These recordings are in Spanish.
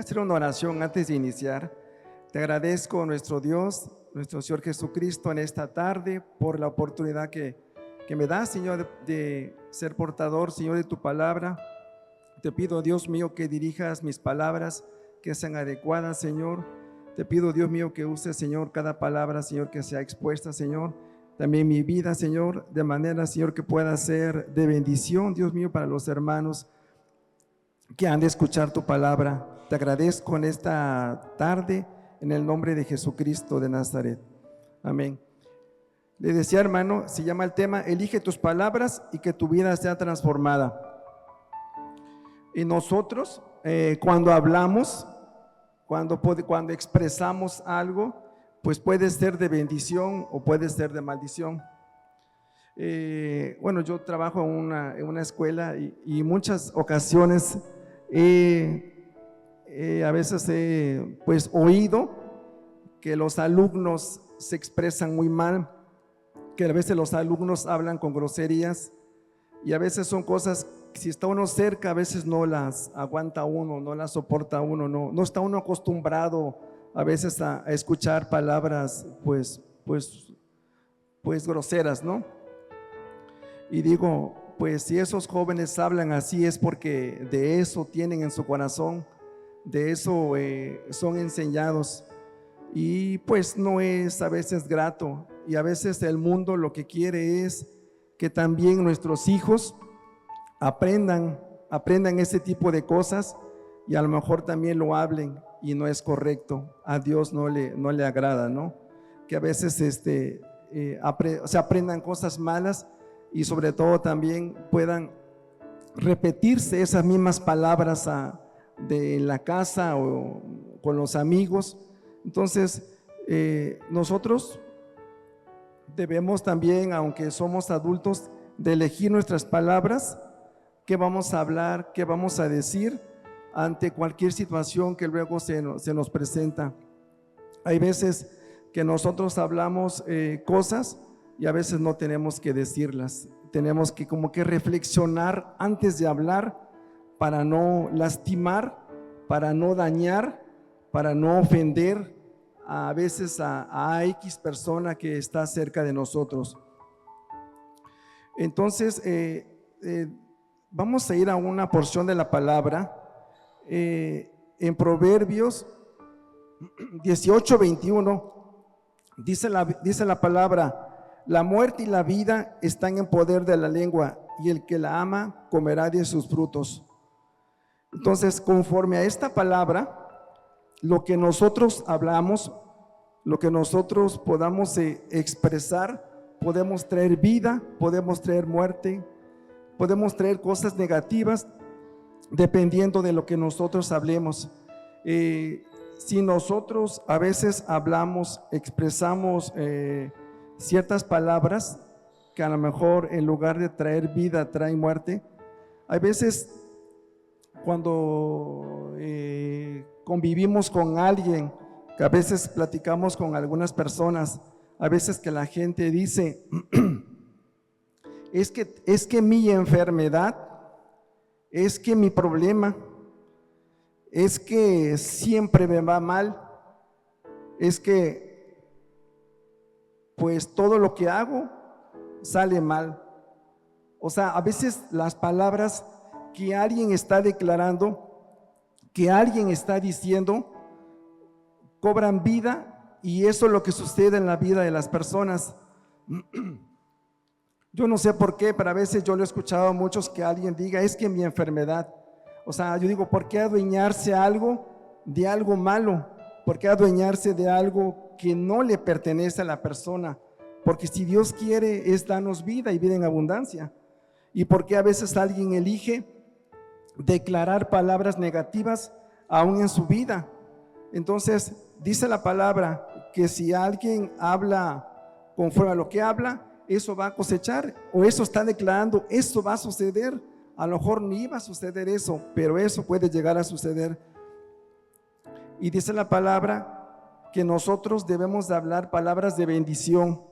a hacer una oración antes de iniciar. Te agradezco, nuestro Dios, nuestro Señor Jesucristo, en esta tarde por la oportunidad que me das, Señor, de ser portador, Señor, de tu palabra. Te pido, Dios mío, que dirijas mis palabras, que sean adecuadas, Señor. Te pido, Dios mío, que uses, Señor, cada palabra, Señor, que sea expuesta, Señor. También mi vida, Señor, de manera, Señor, que pueda ser de bendición, Dios mío, para los hermanos que han de escuchar tu palabra. Te agradezco en esta tarde, en el nombre de Jesucristo de Nazaret. Amén. Le decía, hermano, se llama el tema, elige tus palabras y que tu vida sea transformada. Y nosotros, cuando hablamos, cuando expresamos algo, pues puede ser de bendición o puede ser de maldición. Bueno, yo trabajo en una escuela y muchas ocasiones a veces he pues oído que los alumnos se expresan muy mal, que a veces los alumnos hablan con groserías y a veces son cosas, si está uno cerca, a veces no las aguanta uno, no las soporta uno, no está uno acostumbrado a veces a escuchar palabras pues groseras, ¿no? Y digo, pues si esos jóvenes hablan así es porque de eso tienen en su corazón, de eso son enseñados, y pues no es a veces grato, y a veces el mundo lo que quiere es que también nuestros hijos aprendan ese tipo de cosas y a lo mejor también lo hablen, y no es correcto, a Dios no le agrada, ¿no? Que a veces se aprendan cosas malas y sobre todo también puedan repetirse esas mismas palabras de la casa o con los amigos. Entonces nosotros debemos también, aunque somos adultos, de elegir nuestras palabras, qué vamos a hablar, qué vamos a decir ante cualquier situación que luego se nos presenta. Hay veces que nosotros hablamos cosas y a veces no tenemos que decirlas, tenemos que como que reflexionar antes de hablar para no lastimar, para no dañar, para no ofender a veces a X persona que está cerca de nosotros. Entonces vamos a ir a una porción de la palabra en Proverbios 18:21 dice la palabra: la muerte y la vida están en poder de la lengua, y el que la ama comerá de sus frutos. Entonces, conforme a esta palabra, lo que nosotros hablamos, lo que nosotros podamos expresar, podemos traer vida, podemos traer muerte, podemos traer cosas negativas, dependiendo de lo que nosotros hablemos. Si nosotros a veces hablamos, expresamos ciertas palabras que a lo mejor en lugar de traer vida traen muerte, hay veces cuando convivimos con alguien, que a veces platicamos con algunas personas, a veces que la gente dice es que mi enfermedad, es que mi problema, es que siempre me va mal, es que pues todo lo que hago sale mal. O sea, a veces las palabras que alguien está declarando, que alguien está diciendo, cobran vida, y eso es lo que sucede en la vida de las personas. Yo no sé por qué, pero a veces yo lo he escuchado a muchos que alguien diga, es que mi enfermedad. O sea, yo digo, ¿por qué adueñarse de algo malo? ¿Por qué adueñarse de algo que no le pertenece a la persona? Porque si Dios quiere es darnos vida y vida en abundancia. ¿Y por qué a veces alguien elige declarar palabras negativas aún en su vida? Entonces, dice la palabra que si alguien habla conforme a lo que habla, eso va a cosechar, o eso está declarando, eso va a suceder. A lo mejor ni iba a suceder eso, pero eso puede llegar a suceder. Y dice la palabra que nosotros debemos de hablar palabras de bendición,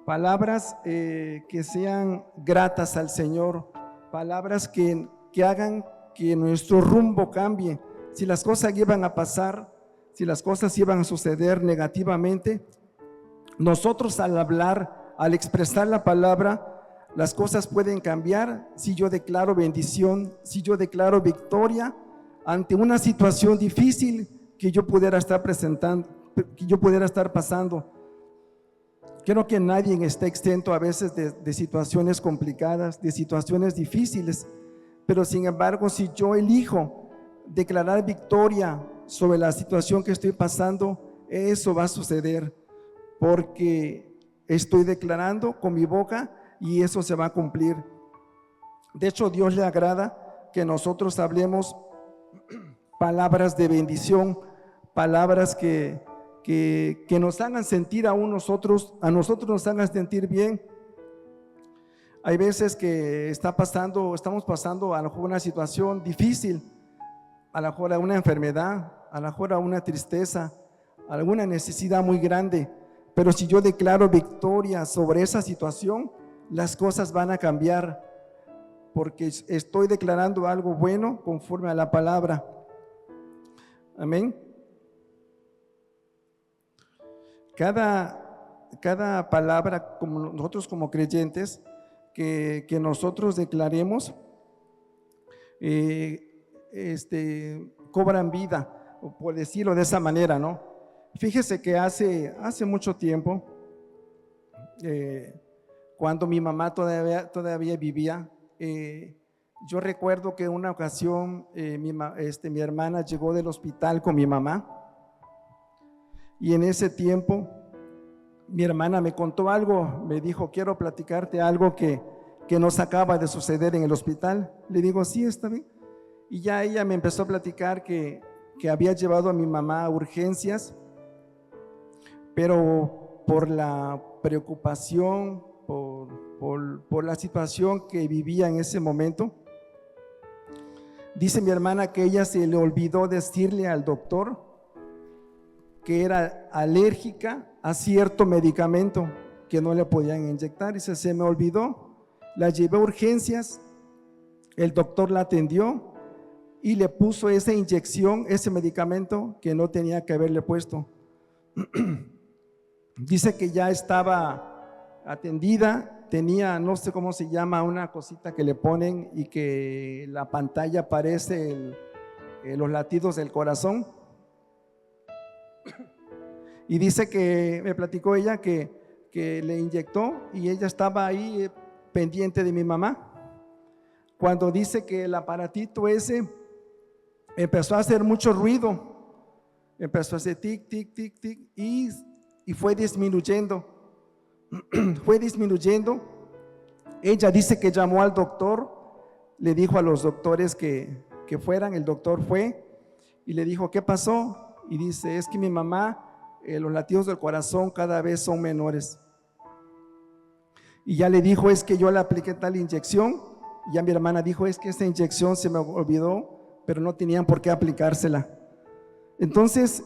palabras que sean gratas al Señor, palabras que hagan que nuestro rumbo cambie. si las cosas iban a pasar, si las cosas iban a suceder negativamente, nosotros al hablar, al expresar la palabra, las cosas pueden cambiar si yo declaro bendición, si yo declaro victoria ante una situación difícil que yo pudiera estar presentando, que yo pudiera estar pasando. Creo que nadie está exento a veces de situaciones complicadas, de situaciones difíciles, pero sin embargo, si yo elijo declarar victoria sobre la situación que estoy pasando, eso va a suceder, porque estoy declarando con mi boca y eso se va a cumplir. De hecho, Dios le agrada que nosotros hablemos palabras de bendición, palabras que nos hagan sentir a nosotros nos hagan sentir bien. Hay veces que estamos pasando a lo mejor una situación difícil, a lo mejor a una enfermedad, a lo mejor a una tristeza, alguna necesidad muy grande, pero si yo declaro victoria sobre esa situación, las cosas van a cambiar, porque estoy declarando algo bueno conforme a la palabra. Amén. Cada palabra, como nosotros como creyentes, que nosotros declaremos, cobran vida, o por decirlo de esa manera, ¿no? Fíjese que hace mucho tiempo, cuando mi mamá todavía vivía, yo recuerdo que en una ocasión mi hermana llegó del hospital con mi mamá, y en ese tiempo mi hermana me contó algo, me dijo: quiero platicarte algo que nos acaba de suceder en el hospital. Le digo: sí, está bien. Y ya ella me empezó a platicar que había llevado a mi mamá a urgencias, pero por la preocupación, por la situación que vivía en ese momento, dice mi hermana que ella se le olvidó decirle al doctor que era alérgica a cierto medicamento que no le podían inyectar. Dice: se me olvidó, la llevé a urgencias, el doctor la atendió y le puso esa inyección, ese medicamento que no tenía que haberle puesto. Dice que ya estaba atendida, tenía, no sé cómo se llama, una cosita que le ponen y que la pantalla aparece los latidos del corazón. Y dice que me platicó ella que le inyectó y ella estaba ahí pendiente de mi mamá. Cuando dice que el aparatito ese empezó a hacer mucho ruido, empezó a hacer tic, tic, tic, tic, y fue disminuyendo, fue disminuyendo. Ella dice que llamó al doctor, le dijo a los doctores que fueran, el doctor fue y le dijo: ¿qué pasó? Y dice: es que mi mamá, los latidos del corazón cada vez son menores. Y ya le dijo: es que yo le apliqué tal inyección. Y ya mi hermana dijo: es que esa inyección se me olvidó, pero no tenían por qué aplicársela. Entonces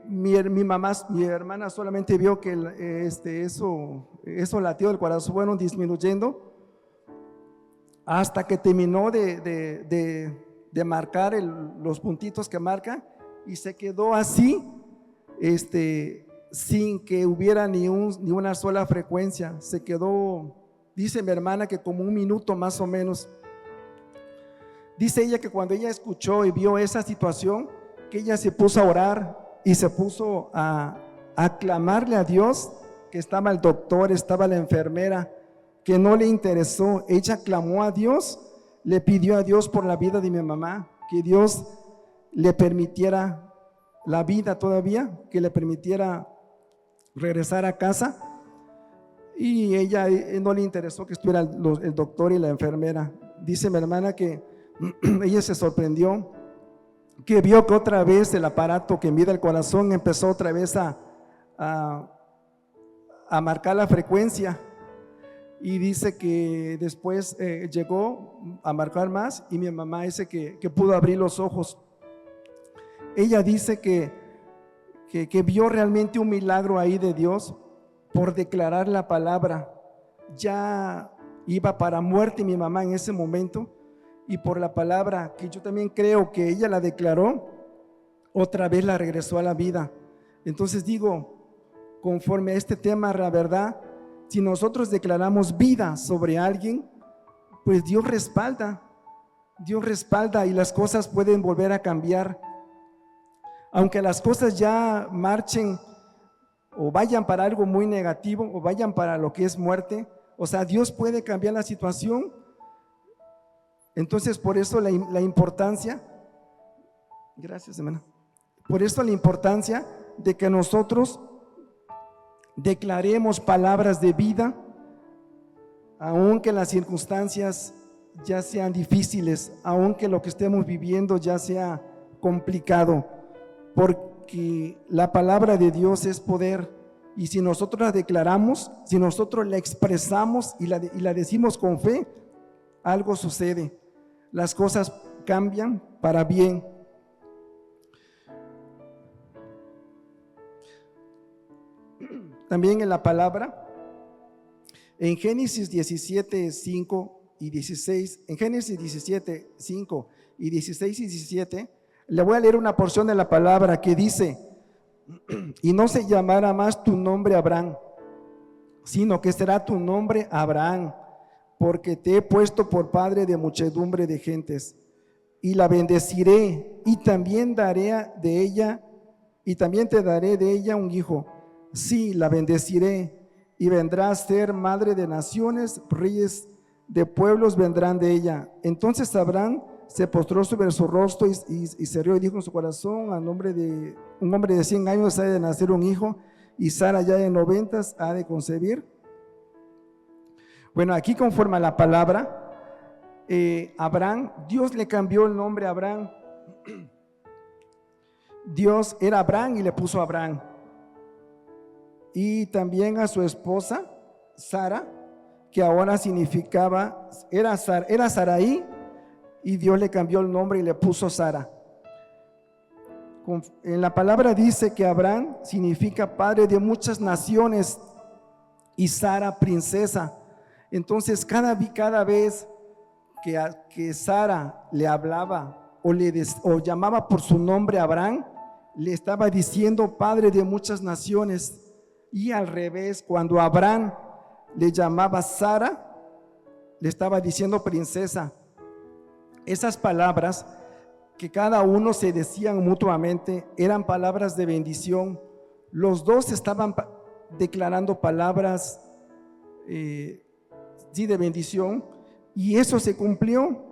mi hermana solamente vio que esos latidos del corazón fueron disminuyendo hasta que terminó de marcar los puntitos que marca, y se quedó así, sin que hubiera ni una sola frecuencia. Se quedó, dice mi hermana, que como un minuto más o menos. Dice ella que cuando ella escuchó y vio esa situación, que ella se puso a orar y se puso a clamarle a Dios, que estaba el doctor, estaba la enfermera, que no le interesó. Ella clamó a Dios, le pidió a Dios por la vida de mi mamá, que Dios le permitiera la vida todavía, que le permitiera regresar a casa. Y ella no le interesó que estuviera el doctor y la enfermera. Dice mi hermana que ella se sorprendió, que vio que otra vez el aparato que mide el corazón empezó otra vez a marcar la frecuencia, y dice que después llegó a marcar más, y mi mamá dice que pudo abrir los ojos. Ella dice que vio realmente un milagro ahí de Dios por declarar la palabra. Ya iba para muerte mi mamá en ese momento, y por la palabra que yo también creo que ella la declaró, otra vez la regresó a la vida. Entonces digo, conforme a este tema, la verdad, si nosotros declaramos vida sobre alguien, pues Dios respalda y las cosas pueden volver a cambiar. Aunque las cosas ya marchen o vayan para algo muy negativo o vayan para lo que es muerte, o sea, Dios puede cambiar la situación. Entonces, por eso la importancia, gracias hermana, por eso la importancia de que nosotros declaremos palabras de vida, aunque las circunstancias ya sean difíciles, aunque lo que estemos viviendo ya sea complicado, porque la palabra de Dios es poder, y si nosotros la declaramos, si nosotros la expresamos y la decimos con fe, algo sucede, las cosas cambian para bien. También en la palabra, en Génesis 17, 5 y 16, en Génesis 17, 5 y 16 y 17, le voy a leer una porción de la palabra que dice: y no se llamará más tu nombre Abraham, sino que será tu nombre Abraham, porque te he puesto por padre de muchedumbre de gentes, y la bendeciré, y también daré de ella, y también te daré de ella un hijo. Sí, la bendeciré, y vendrá a ser madre de naciones, reyes de pueblos vendrán de ella. Entonces Abraham se postró sobre su rostro y se rió y dijo en su corazón: a nombre de un hombre de 100 años ha de nacer un hijo, y Sara ya de 90 ha de concebir. Bueno, aquí conforme a la palabra, Abraham, Dios le cambió el nombre a Abraham. Dios era Abraham y le puso Abraham. Y también a su esposa Sara, que ahora significaba, era Sarai, y Dios le cambió el nombre y le puso Sara. En la palabra dice que Abraham significa padre de muchas naciones y Sara princesa. Entonces cada vez que Sara le hablaba o llamaba por su nombre a Abraham, le estaba diciendo padre de muchas naciones. Y al revés, cuando Abraham le llamaba Sara, le estaba diciendo princesa. Esas palabras que cada uno se decían mutuamente eran palabras de bendición. Los dos estaban declarando palabras de bendición, y eso se cumplió.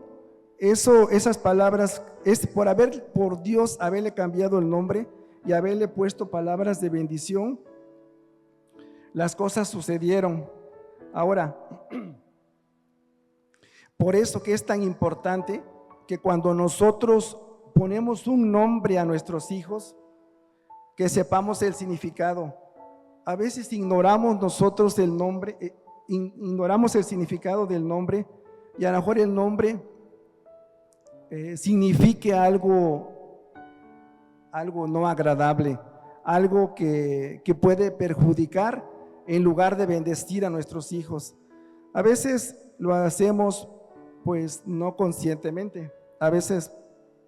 Esas palabras es por Dios haberle cambiado el nombre y haberle puesto palabras de bendición. Las cosas sucedieron. Ahora, por eso que es tan importante que cuando nosotros ponemos un nombre a nuestros hijos, que sepamos el significado. A veces ignoramos nosotros el nombre, ignoramos el significado del nombre, y a lo mejor el nombre signifique algo no agradable, algo que puede perjudicar en lugar de bendecir a nuestros hijos. A veces lo hacemos pues no conscientemente, a veces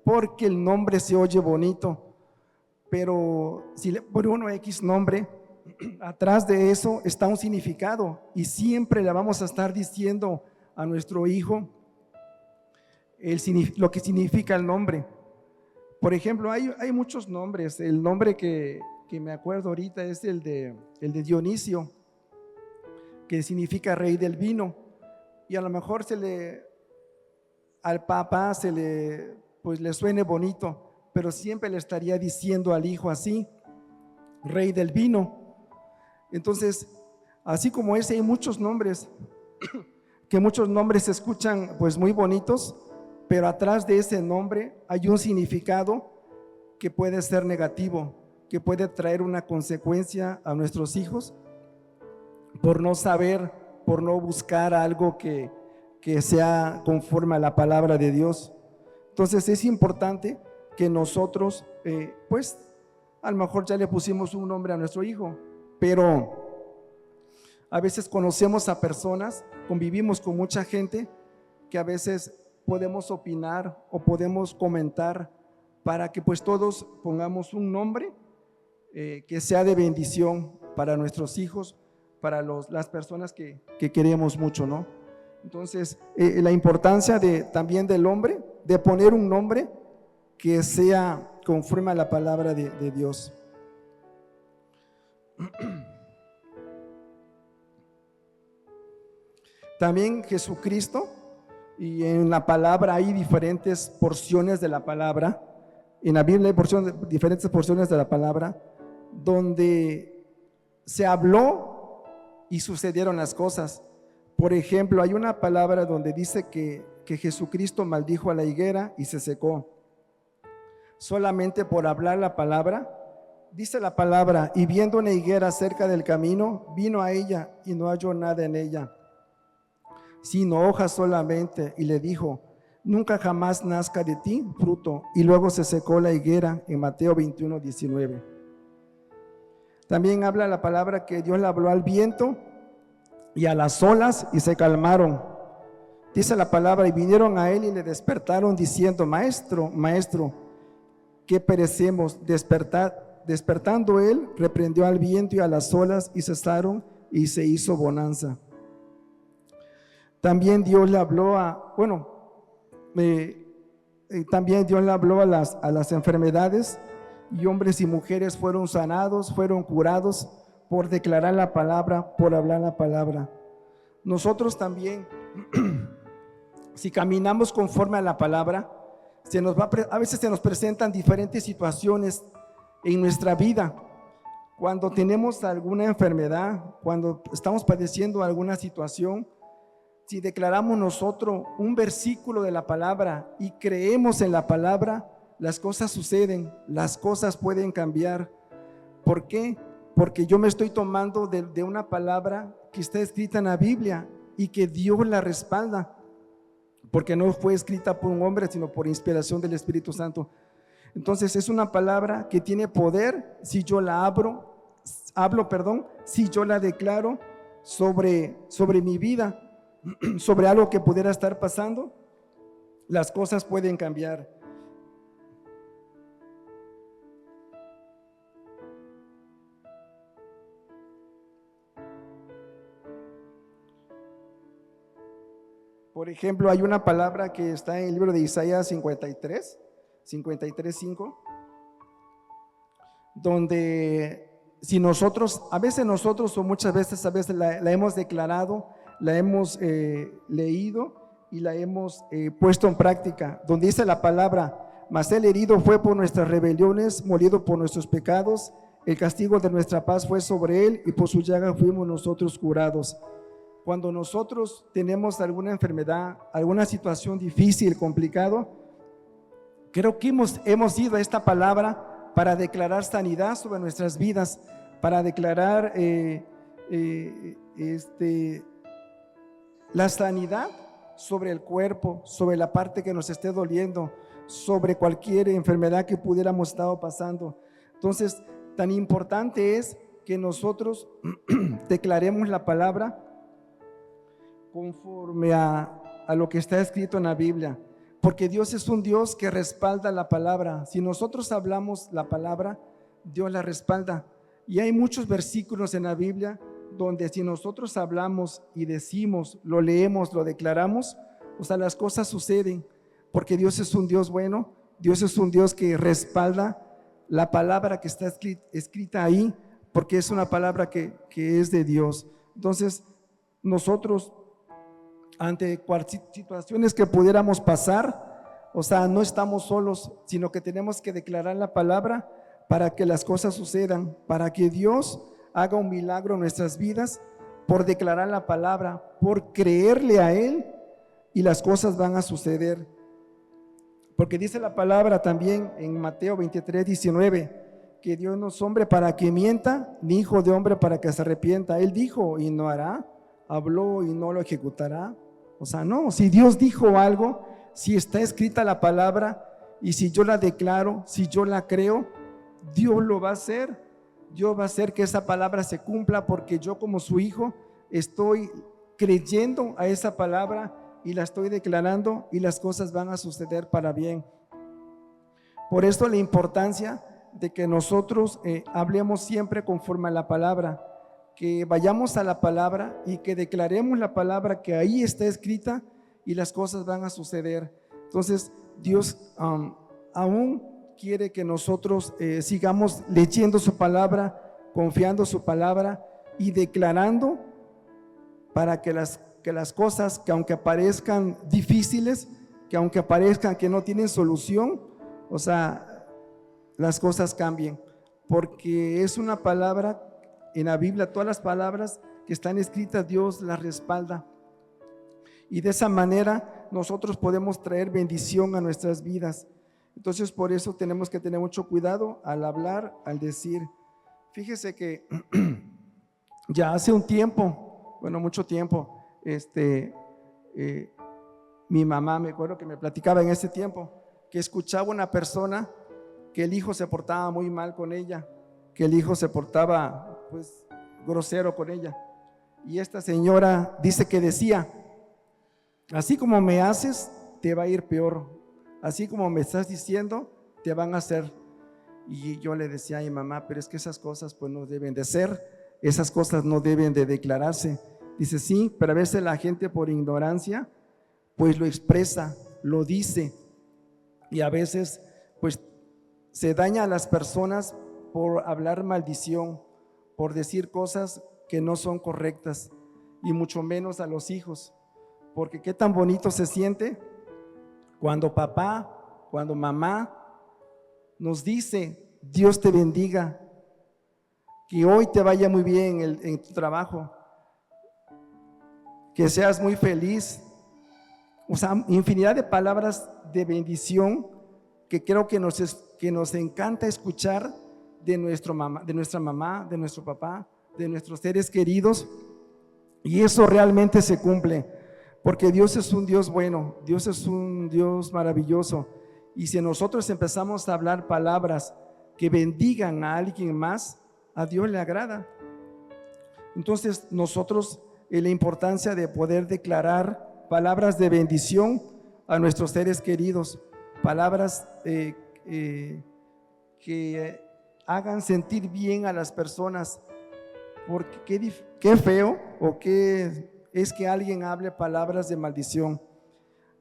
porque el nombre se oye bonito, pero si le pone uno X nombre, atrás de eso está un significado, y siempre le vamos a estar diciendo a nuestro hijo lo que significa el nombre. Por ejemplo, hay muchos nombres. El nombre que me acuerdo ahorita es el de Dionisio, que significa rey del vino, y a lo mejor al papá le suene bonito, pero siempre le estaría diciendo al hijo así: rey del vino. Entonces, así como ese, hay muchos nombres que muchos nombres se escuchan pues muy bonitos, pero atrás de ese nombre hay un significado que puede ser negativo, que puede traer una consecuencia a nuestros hijos por no saber, por no buscar algo que sea conforme a la palabra de Dios. Entonces es importante que nosotros pues a lo mejor ya le pusimos un nombre a nuestro hijo, pero a veces conocemos a personas, convivimos con mucha gente que a veces podemos opinar o podemos comentar para que pues todos pongamos un nombre que sea de bendición para nuestros hijos, para las personas que queremos mucho, ¿no? Entonces, la importancia también del hombre, de poner un nombre que sea conforme a la palabra de Dios. También Jesucristo, y en la palabra hay diferentes porciones de la palabra, en la Biblia hay diferentes porciones de la palabra, donde se habló y sucedieron las cosas. Por ejemplo, hay una palabra donde dice que Jesucristo maldijo a la higuera y se secó. Solamente por hablar la palabra, dice la palabra, y viendo una higuera cerca del camino, vino a ella y no halló nada en ella, sino hojas solamente, y le dijo, nunca jamás nazca de ti fruto. Y luego se secó la higuera, en Mateo 21:19. También habla la palabra que Dios le habló al viento y a las olas y se calmaron. Dice la palabra, y vinieron a él y le despertaron diciendo, maestro, maestro, que perecemos. Despertando él, reprendió al viento y a las olas y cesaron, y se hizo bonanza. También Dios le habló también Dios le habló a las enfermedades, y hombres y mujeres fueron sanados, fueron curados por declarar la palabra, por hablar la palabra. Nosotros también, si caminamos conforme a la palabra, a veces se nos presentan diferentes situaciones en nuestra vida. Cuando tenemos alguna enfermedad, cuando estamos padeciendo alguna situación, si declaramos nosotros un versículo de la palabra y creemos en la palabra, las cosas suceden, las cosas pueden cambiar. ¿Por qué? Porque yo me estoy tomando de una palabra que está escrita en la Biblia y que Dios la respalda, porque no fue escrita por un hombre, sino por inspiración del Espíritu Santo. Entonces es una palabra que tiene poder si yo la si yo la declaro sobre mi vida, sobre algo que pudiera estar pasando, las cosas pueden cambiar. Por ejemplo, hay una palabra que está en el libro de Isaías 53:5, donde si nosotros, a veces nosotros o muchas veces, la hemos declarado, la hemos leído y la hemos puesto en práctica, donde dice la palabra, mas el herido fue por nuestras rebeliones, molido por nuestros pecados, el castigo de nuestra paz fue sobre él y por su llaga fuimos nosotros curados. Cuando nosotros tenemos alguna enfermedad, alguna situación difícil, complicado, creo que hemos ido a esta palabra para declarar sanidad sobre nuestras vidas, para declarar la sanidad sobre el cuerpo, sobre la parte que nos esté doliendo, sobre cualquier enfermedad que pudiéramos estar pasando. Entonces, tan importante es que nosotros declaremos la palabra conforme a lo que está escrito en la Biblia, porque Dios es un Dios que respalda la palabra. Si nosotros hablamos la palabra, Dios la respalda. Y hay muchos versículos en la Biblia donde si nosotros hablamos y decimos, lo leemos, lo declaramos, o sea, las cosas suceden, porque Dios es un Dios bueno, Dios es un Dios que respalda la palabra que está escrita ahí, porque es una palabra que es de Dios. Entonces, nosotros, ante situaciones que pudiéramos pasar, o sea, no estamos solos, sino que tenemos que declarar la palabra para que las cosas sucedan, para que Dios haga un milagro en nuestras vidas, por declarar la palabra, por creerle a Él, y las cosas van a suceder. Porque dice la palabra también en Mateo 23:19, que Dios no es hombre para que mienta, ni hijo de hombre para que se arrepienta. Él dijo y no hará, habló y no lo ejecutará. O sea, no, si Dios dijo algo, si está escrita la palabra, y si yo la declaro, si yo la creo, Dios lo va a hacer. Dios va a hacer que esa palabra se cumpla, porque yo como su hijo estoy creyendo a esa palabra y la estoy declarando y las cosas van a suceder para bien. Por esto la importancia de que nosotros hablemos siempre conforme a la palabra, que vayamos a la palabra y que declaremos la palabra que ahí está escrita y las cosas van a suceder. Entonces Dios aún quiere que nosotros sigamos leyendo su palabra, confiando su palabra y declarando para que las cosas que aunque parezcan difíciles, que aunque parezcan que no tienen solución, o sea, las cosas cambien, porque es una palabra en la Biblia, todas las palabras que están escritas Dios las respalda y de esa manera nosotros podemos traer bendición a nuestras vidas. Entonces por eso tenemos que tener mucho cuidado al hablar, al decir. Fíjese que ya hace un tiempo, bueno, mucho tiempo, mi mamá, me acuerdo que me platicaba en ese tiempo que escuchaba una persona que el hijo se portaba muy mal con ella, que el hijo se portaba pues grosero con ella, y esta señora dice que decía: así como me haces, te va a ir peor, así como me estás diciendo, te van a hacer. Y yo le decía a mi mamá: pero es que esas cosas pues no deben de ser, esas cosas no deben de declararse. Dice: sí, pero a veces la gente por ignorancia pues lo expresa, lo dice, y a veces pues se daña a las personas por hablar maldición, por decir cosas que no son correctas, y mucho menos a los hijos, porque qué tan bonito se siente cuando papá, cuando mamá nos dice: Dios te bendiga, que hoy te vaya muy bien en tu trabajo, que seas muy feliz. O sea, infinidad de palabras de bendición que creo que nos encanta escuchar de nuestra mamá, de nuestro papá, de nuestros seres queridos, y eso realmente se cumple, porque Dios es un Dios bueno, Dios es un Dios maravilloso, y si nosotros empezamos a hablar palabras que bendigan a alguien más, a Dios le agrada. Entonces nosotros, la importancia de poder declarar palabras de bendición a nuestros seres queridos, palabras que hagan sentir bien a las personas, porque qué feo o qué es que alguien hable palabras de maldición.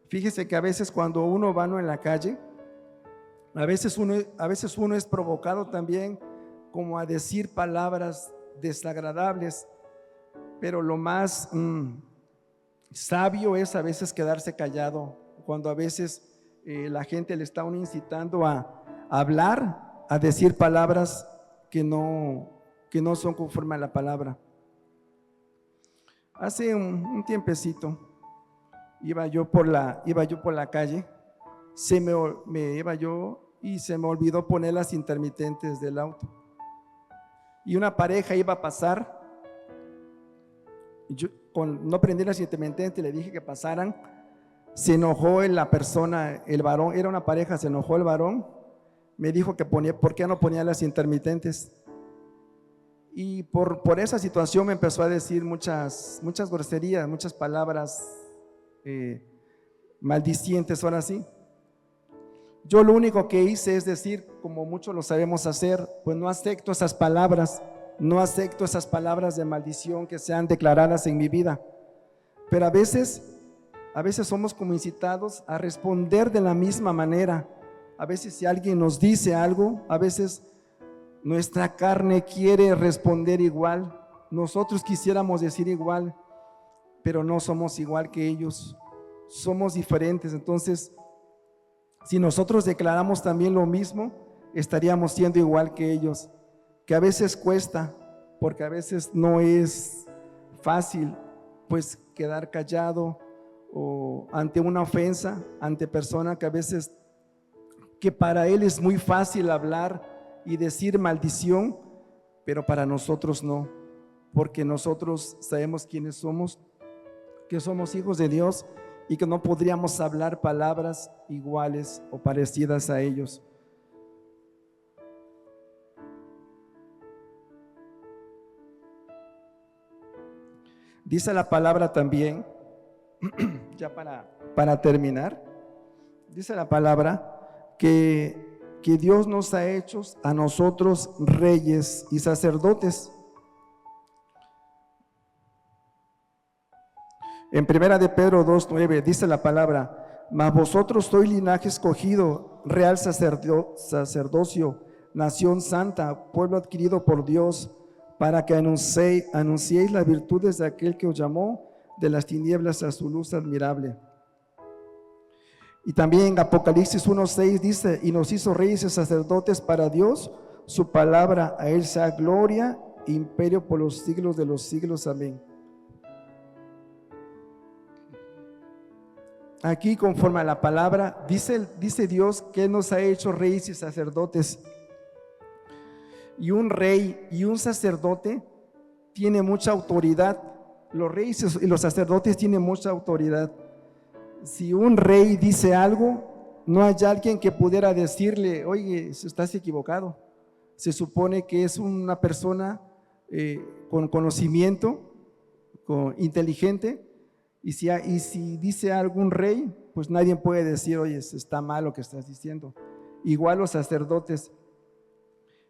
Fíjese que a veces cuando uno va en la calle, a veces uno es provocado también como a decir palabras desagradables, pero lo más sabio es a veces quedarse callado, cuando a veces la gente le está uno incitando a hablar, a decir palabras que no son conforme a la palabra. Hace un tiempecito iba yo por la calle, iba yo y se me olvidó poner las intermitentes del auto, y una pareja iba a pasar. Yo no prendí las intermitentes, le dije que pasaran. Se enojó la persona, el varón, era una pareja, se enojó el varón, me dijo que por qué no ponía las intermitentes, y por esa situación me empezó a decir muchas groserías, muchas palabras maldicientes. Ahora sí, yo lo único que hice es decir, como muchos lo sabemos hacer, pues no acepto esas palabras, no acepto esas palabras de maldición que sean declaradas en mi vida. Pero a veces somos como incitados a responder de la misma manera. A veces si alguien nos dice algo, a veces nuestra carne quiere responder igual, nosotros quisiéramos decir igual, pero no somos igual que ellos, somos diferentes. Entonces, si nosotros declaramos también lo mismo, estaríamos siendo igual que ellos, que a veces cuesta, porque a veces no es fácil pues quedar callado o ante una ofensa, ante persona que a veces, que para él es muy fácil hablar y decir maldición, pero para nosotros no, porque nosotros sabemos quiénes somos, que somos hijos de Dios y que no podríamos hablar palabras iguales o parecidas a ellos. Dice la palabra también ya para terminar, dice la palabra que Dios nos ha hecho a nosotros reyes y sacerdotes. En primera de Pedro 2:9 dice la palabra: mas vosotros sois linaje escogido, real sacerdocio, nación santa, pueblo adquirido por Dios, para que anunciéis las virtudes de aquel que os llamó de las tinieblas a su luz admirable. Y también en Apocalipsis 1:6 dice: y nos hizo reyes y sacerdotes para Dios, su palabra, a él sea gloria e imperio por los siglos de los siglos. Amén. Aquí, conforme a la palabra, dice Dios que nos ha hecho reyes y sacerdotes. Y un rey y un sacerdote tiene mucha autoridad. Los reyes y los sacerdotes tienen mucha autoridad. Si un rey dice algo, no hay alguien que pudiera decirle: oye, estás equivocado. Se supone que es una persona con conocimiento, inteligente, y si dice algún rey, pues nadie puede decir: oye, está mal lo que estás diciendo. Igual los sacerdotes.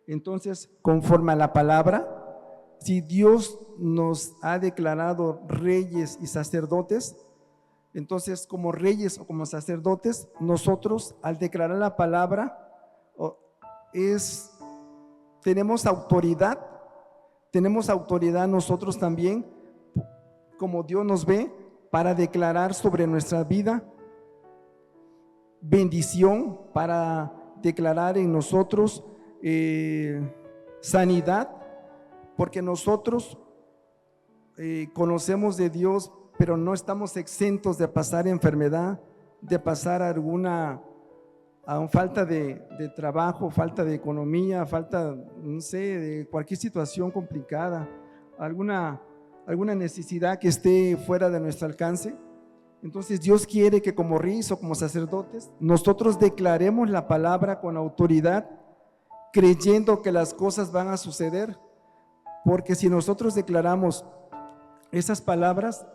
Entonces, conforme a la palabra, si Dios nos ha declarado reyes y sacerdotes, entonces como reyes o como sacerdotes, nosotros al declarar la palabra tenemos autoridad nosotros también, como Dios nos ve, para declarar sobre nuestra vida bendición, para declarar en nosotros sanidad, porque nosotros conocemos de Dios, pero no estamos exentos de pasar enfermedad, de pasar falta de trabajo, falta de economía, falta, no sé, de cualquier situación complicada, alguna necesidad que esté fuera de nuestro alcance. Entonces Dios quiere que como reyes o como sacerdotes nosotros declaremos la palabra con autoridad, creyendo que las cosas van a suceder, porque si nosotros declaramos esas palabras,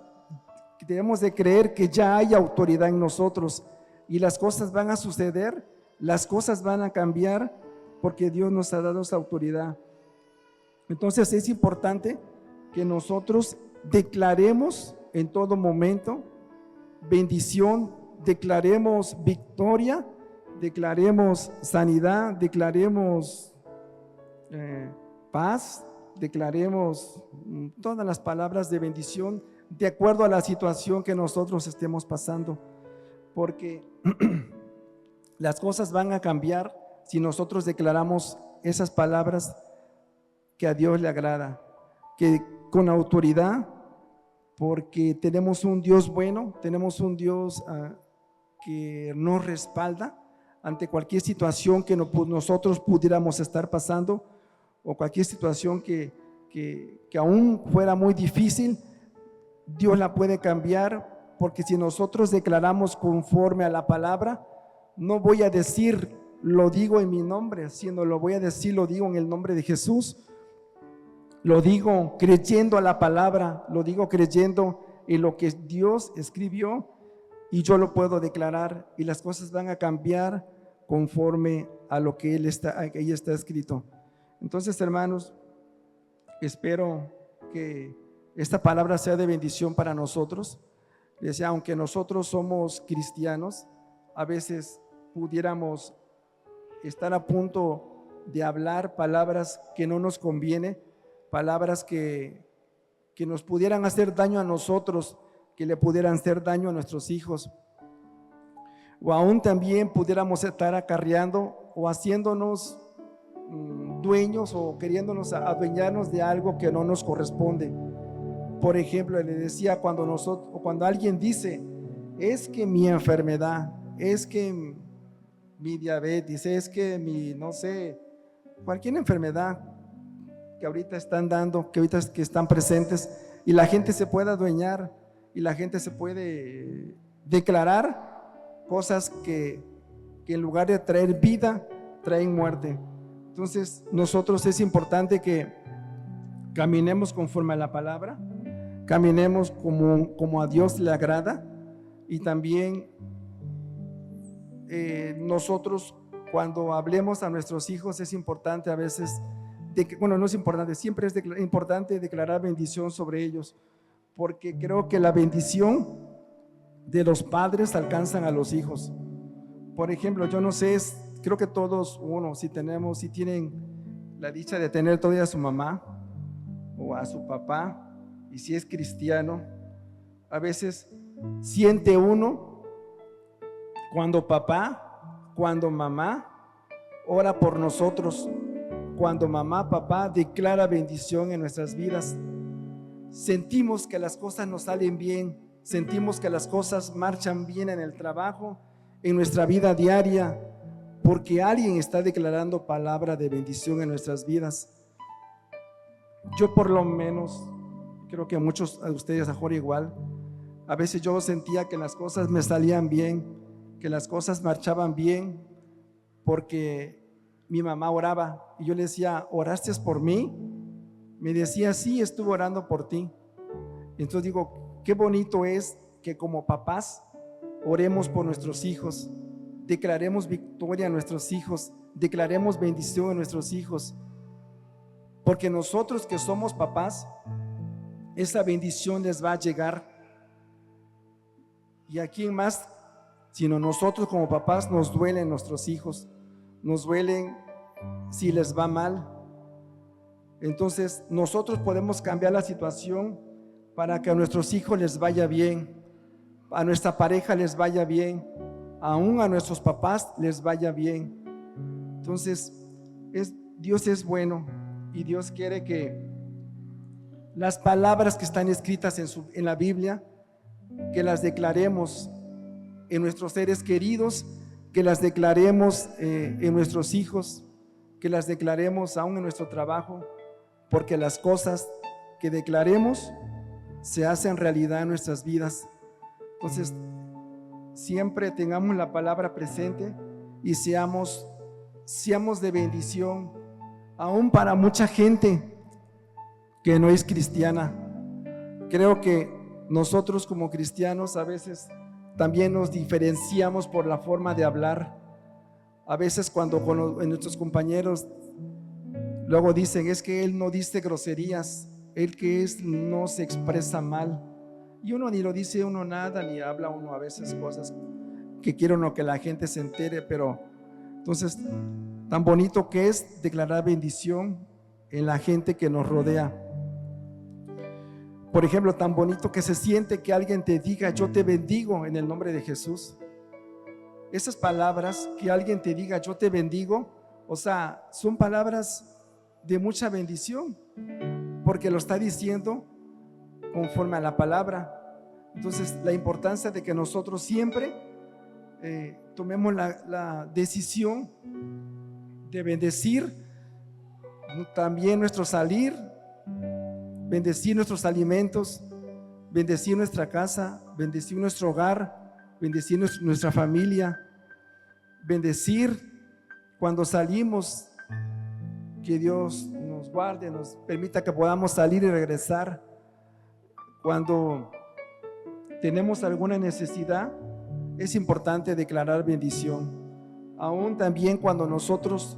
debemos de creer que ya hay autoridad en nosotros y las cosas van a suceder, las cosas van a cambiar, porque Dios nos ha dado esa autoridad. Entonces es importante que nosotros declaremos en todo momento bendición, declaremos victoria, declaremos sanidad, declaremos paz, declaremos todas las palabras de bendición de acuerdo a la situación que nosotros estemos pasando, porque las cosas van a cambiar si nosotros declaramos esas palabras que a Dios le agrada, que con autoridad, porque tenemos un Dios bueno, tenemos un Dios que nos respalda ante cualquier situación que nosotros pudiéramos estar pasando, o cualquier situación que aún fuera muy difícil. Dios la puede cambiar, porque si nosotros declaramos conforme a la palabra, no voy a decir lo digo en mi nombre, sino lo digo en el nombre de Jesús. Lo digo creyendo a la palabra, lo digo creyendo en lo que Dios escribió, y yo lo puedo declarar, y las cosas van a cambiar conforme a lo que ahí está escrito. Entonces, hermanos, espero que esta palabra sea de bendición para nosotros. Decía, aunque nosotros somos cristianos, a veces pudiéramos estar a punto de hablar palabras que no nos conviene, palabras que nos pudieran hacer daño a nosotros, que le pudieran hacer daño a nuestros hijos, o aún también pudiéramos estar acarreando o haciéndonos dueños o queriéndonos adueñarnos de algo que no nos corresponde. Por ejemplo, le decía, cuando alguien dice: es que mi enfermedad, es que mi diabetes, es que no sé, cualquier enfermedad que ahorita están dando, que están presentes, y la gente se puede adueñar, y la gente se puede declarar cosas que en lugar de traer vida, traen muerte. Entonces nosotros es importante que caminemos conforme a la palabra, caminemos como a Dios le agrada. Y también nosotros, cuando hablemos a nuestros hijos, es importante a veces, no es importante, siempre es importante declarar bendición sobre ellos, porque creo que la bendición de los padres alcanzan a los hijos. Por ejemplo, yo no sé, creo que todos, si tienen la dicha de tener todavía a su mamá o a su papá, y si es cristiano, a veces siente uno cuando papá, cuando mamá ora por nosotros, cuando mamá, papá declara bendición en nuestras vidas. Sentimos que las cosas nos salen bien, sentimos que las cosas marchan bien en el trabajo, en nuestra vida diaria, porque alguien está declarando palabra de bendición en nuestras vidas. Yo por lo menos, creo que muchos de ustedes mejor igual, a veces yo sentía que las cosas me salían bien, que las cosas marchaban bien, porque mi mamá oraba y yo le decía, ¿oraste por mí? Me decía, sí, estuve orando por ti. Entonces digo, qué bonito es que como papás oremos por nuestros hijos, declaremos victoria a nuestros hijos, declaremos bendición a nuestros hijos, porque nosotros que somos papás, esa bendición les va a llegar. ¿Y a quién más? Sino nosotros como papás nos duelen nuestros hijos, nos duelen si les va mal. Entonces nosotros podemos cambiar la situación para que a nuestros hijos les vaya bien, a nuestra pareja les vaya bien, aún a nuestros papás les vaya bien. Entonces Dios es bueno y Dios quiere que las palabras que están escritas en la Biblia, que las declaremos en nuestros seres queridos, que las declaremos en nuestros hijos, que las declaremos aún en nuestro trabajo, porque las cosas que declaremos se hacen realidad en nuestras vidas. Entonces, siempre tengamos la palabra presente y seamos de bendición, aún para mucha gente que no es cristiana. Creo que nosotros como cristianos a veces también nos diferenciamos por la forma de hablar. A veces cuando nuestros compañeros luego dicen, es que él no dice groserías, él que no se expresa mal, y uno ni lo dice uno nada, ni habla uno a veces cosas que quiere uno que la gente se entere. Pero entonces, tan bonito que es declarar bendición en la gente que nos rodea. Por ejemplo, tan bonito que se siente que alguien te diga, yo te bendigo en el nombre de Jesús. Esas palabras, que alguien te diga, yo te bendigo, o sea, son palabras de mucha bendición, porque lo está diciendo conforme a la palabra. Entonces, la importancia de que nosotros siempre tomemos la decisión de bendecir también nuestro salir, bendecir nuestros alimentos, bendecir nuestra casa, bendecir nuestro hogar, bendecir nuestra familia, bendecir cuando salimos, que Dios nos guarde, nos permita que podamos salir y regresar. Cuando tenemos alguna necesidad, es importante declarar bendición. Aún también cuando nosotros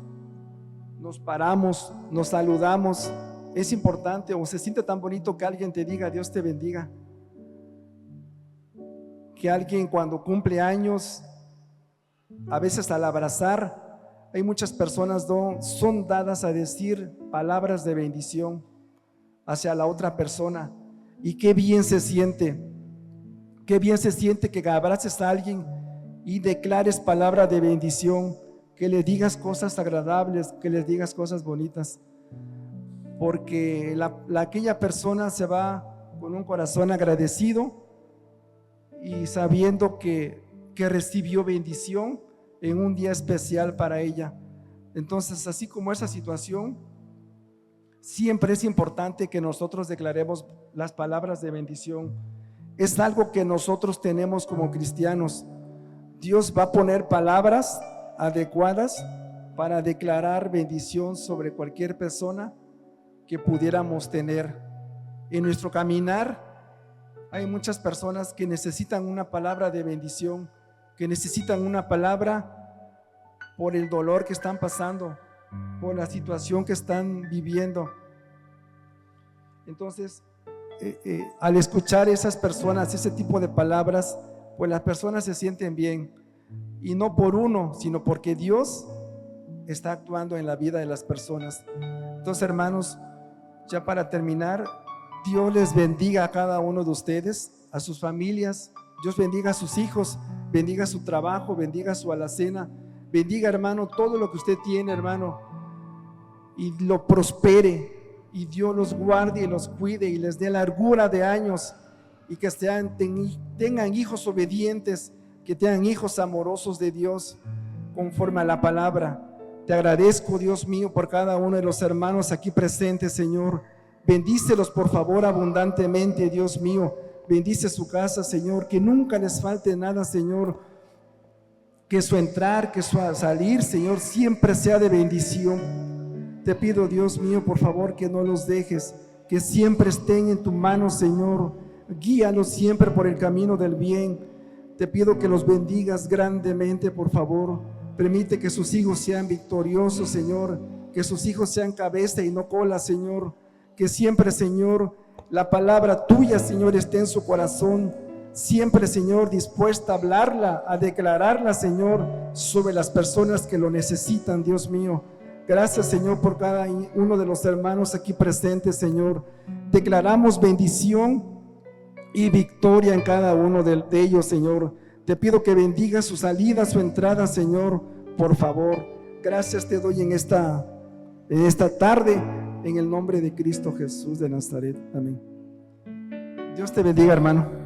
nos paramos, nos saludamos, es importante, o se siente tan bonito que alguien te diga, Dios te bendiga. Que alguien cuando cumple años, a veces al abrazar, hay muchas personas son dadas a decir palabras de bendición hacia la otra persona. Y qué bien se siente que abraces a alguien y declares palabra de bendición, que le digas cosas agradables, que le digas cosas bonitas, porque aquella persona se va con un corazón agradecido y sabiendo que recibió bendición en un día especial para ella. Entonces, así como esa situación, siempre es importante que nosotros declaremos las palabras de bendición. Es algo que nosotros tenemos como cristianos. Dios va a poner palabras adecuadas para declarar bendición sobre cualquier persona que pudiéramos tener en nuestro caminar. Hay muchas personas que necesitan una palabra de bendición, que necesitan una palabra por el dolor que están pasando, por la situación que están viviendo. Entonces, al escuchar esas personas, ese tipo de palabras, pues las personas se sienten bien, y no por uno, sino porque Dios está actuando en la vida de las personas. Entonces, hermanos, ya para terminar, Dios les bendiga a cada uno de ustedes, a sus familias. Dios bendiga a sus hijos, bendiga su trabajo, bendiga su alacena, bendiga, hermano, todo lo que usted tiene, hermano, y lo prospere, y Dios los guarde y los cuide y les dé largura de años, y que tengan hijos obedientes, que tengan hijos amorosos de Dios, conforme a la palabra. Te agradezco, Dios mío, por cada uno de los hermanos aquí presentes, Señor. Bendícelos, por favor, abundantemente, Dios mío. Bendice su casa, Señor, que nunca les falte nada, Señor. Que su entrar, que su salir, Señor, siempre sea de bendición. Te pido, Dios mío, por favor, que no los dejes, que siempre estén en tu mano, Señor. Guíalos siempre por el camino del bien. Te pido que los bendigas grandemente, por favor. Permite que sus hijos sean victoriosos, Señor, que sus hijos sean cabeza y no cola, Señor, que siempre, Señor, la palabra tuya, Señor, esté en su corazón, siempre, Señor, dispuesta a hablarla, a declararla, Señor, sobre las personas que lo necesitan, Dios mío. Gracias, Señor, por cada uno de los hermanos aquí presentes, Señor. Declaramos bendición y victoria en cada uno de ellos, Señor. Te pido que bendiga su salida, su entrada, Señor, por favor. Gracias te doy en esta tarde, en el nombre de Cristo Jesús de Nazaret. Amén. Dios te bendiga, hermano.